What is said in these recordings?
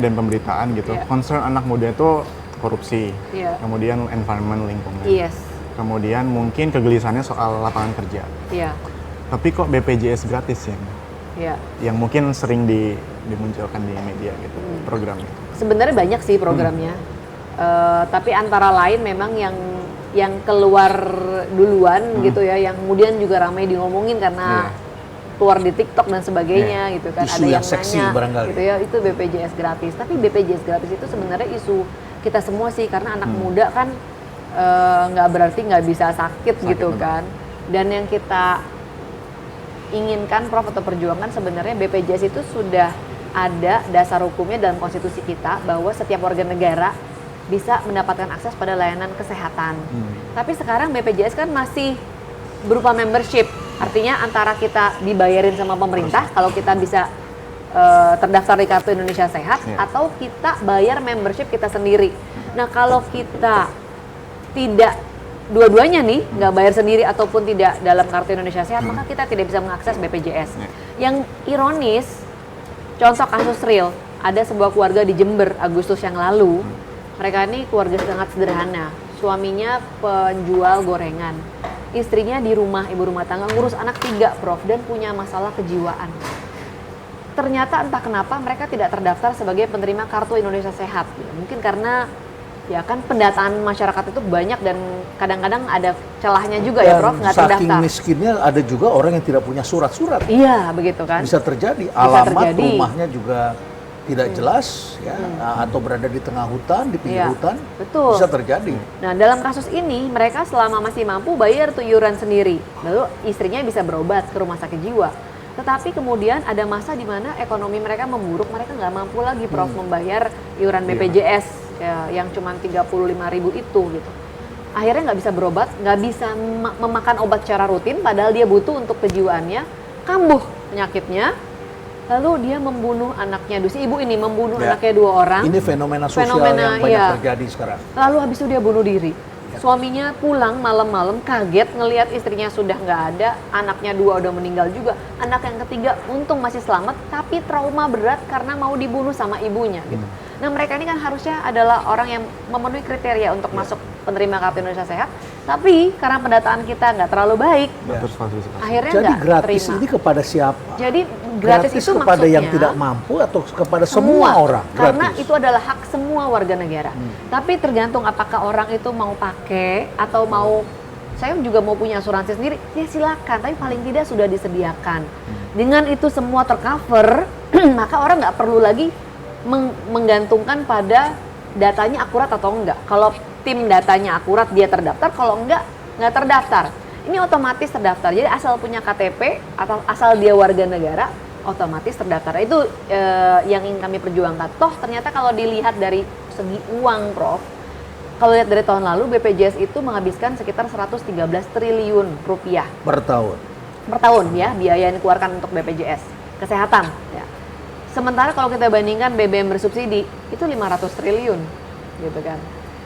dan pemberitaan gitu. Concern anak muda itu korupsi, kemudian environment lingkungan, kemudian mungkin kegelisahannya soal lapangan kerja. Tapi kok BPJS gratis ya? Yang mungkin sering dimunculkan di media gitu programnya. Sebenarnya banyak sih programnya, tapi antara lain memang yang keluar duluan gitu ya, yang kemudian juga ramai diomongin karena keluar di TikTok dan sebagainya gitu kan. Isu ada yang seksi nanya barangkali gitu ya, itu BPJS gratis. Tapi BPJS gratis itu sebenarnya isu kita semua sih, karena anak muda kan nggak berarti nggak bisa sakit gitu kan. Dan yang kita inginkan Prof atau perjuangan sebenarnya BPJS itu sudah ada dasar hukumnya dalam konstitusi kita bahwa setiap warga negara bisa mendapatkan akses pada layanan kesehatan. Tapi sekarang BPJS kan masih berupa membership. Artinya antara kita dibayarin sama pemerintah kalau kita bisa terdaftar di Kartu Indonesia Sehat, atau kita bayar membership kita sendiri. Nah kalau kita tidak dua-duanya nih, nggak bayar sendiri ataupun tidak dalam Kartu Indonesia Sehat, maka kita tidak bisa mengakses BPJS. Yang ironis, contoh kasus real, ada sebuah keluarga di Jember Agustus yang lalu. Mereka ini keluarga sangat sederhana, suaminya penjual gorengan, istrinya di rumah, ibu rumah tangga, ngurus anak 3, Prof, dan punya masalah kejiwaan. Ternyata entah kenapa mereka tidak terdaftar sebagai penerima Kartu Indonesia Sehat. Mungkin karena ya kan pendataan masyarakat itu banyak dan kadang-kadang ada celahnya juga ya Prof, nggak terdaftar. Saking miskinnya ada juga orang yang tidak punya surat-surat. Iya, begitu kan. Bisa terjadi, alamat rumahnya juga tidak jelas ya, atau berada di tengah hutan, di pinggir hutan, betul. Bisa terjadi. Nah dalam kasus ini mereka selama masih mampu bayar tuh iuran sendiri, lalu istrinya bisa berobat ke rumah sakit jiwa. Tetapi kemudian ada masa di mana ekonomi mereka memburuk, mereka nggak mampu lagi Prof membayar iuran BPJS ya, yang cuma 35.000 itu gitu. Akhirnya nggak bisa berobat, nggak bisa memakan obat secara rutin, padahal dia butuh untuk kejiwaannya, kambuh penyakitnya. Lalu dia membunuh anaknya, si ibu ini membunuh anaknya 2 orang. Ini fenomena sosial yang banyak terjadi sekarang. Lalu habis itu dia bunuh diri. Suaminya pulang malam-malam kaget ngelihat istrinya sudah nggak ada, anaknya 2 udah meninggal juga. Anak yang ketiga untung masih selamat, tapi trauma berat karena mau dibunuh sama ibunya gitu. Nah mereka ini kan harusnya adalah orang yang memenuhi kriteria untuk masuk penerima Kartu Indonesia Sehat, tapi karena pendataan kita nggak terlalu baik, akhirnya jadi nggak gratis terima. Ini kepada siapa? Jadi gratis itu kepada maksudnya yang tidak mampu atau kepada semua orang? Karena gratis. itu adalah hak semua warga negara. Tapi tergantung apakah orang itu mau pakai atau mau, saya juga mau punya asuransi sendiri, ya silakan. Tapi paling tidak sudah disediakan. Dengan itu semua tercover, maka orang nggak perlu lagi menggantungkan pada datanya akurat atau enggak. Kalau tim datanya akurat dia terdaftar, kalau enggak terdaftar. Ini otomatis terdaftar. Jadi asal punya KTP atau asal dia warga negara, otomatis terdaftar. Itu yang ingin kami perjuangkan. Toh ternyata kalau dilihat dari segi uang Prof, kalau lihat dari tahun lalu BPJS itu menghabiskan sekitar 113 triliun rupiah per tahun. Per tahun ya, biaya yang dikeluarkan untuk BPJS kesehatan ya. Sementara kalau kita bandingkan BBM bersubsidi itu 500 triliun gitu kan.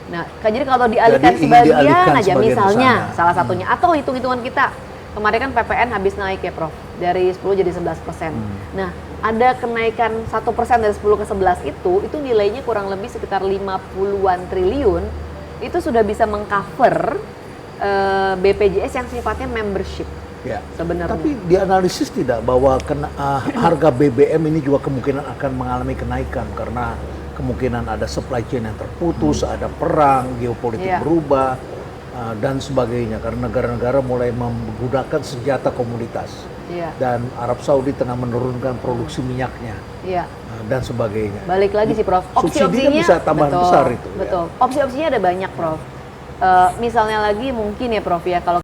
Nah, jadi kalau dialihkan sebagian aja misalnya salah satunya, atau hitung-hitungan kita kemarin kan PPN habis naik ya Prof, dari 10 jadi 11%. Nah, ada kenaikan 1% dari 10 ke 11 itu nilainya kurang lebih sekitar 50-an triliun, itu sudah bisa mengcover BPJS yang sifatnya membership. Ya. Sebenarnya. Tapi dianalisis tidak bahwa harga BBM ini juga kemungkinan akan mengalami kenaikan karena kemungkinan ada supply chain yang terputus, ada perang, geopolitik berubah dan sebagainya karena negara-negara mulai menggunakan senjata komoditas. Dan Arab Saudi tengah menurunkan produksi minyaknya. Dan sebagainya. Balik lagi sih Prof. Subsidi kan bisa tambahan besar itu. Betul. Opsi-opsinya ada banyak Prof. Misalnya lagi mungkin ya Prof ya, kalau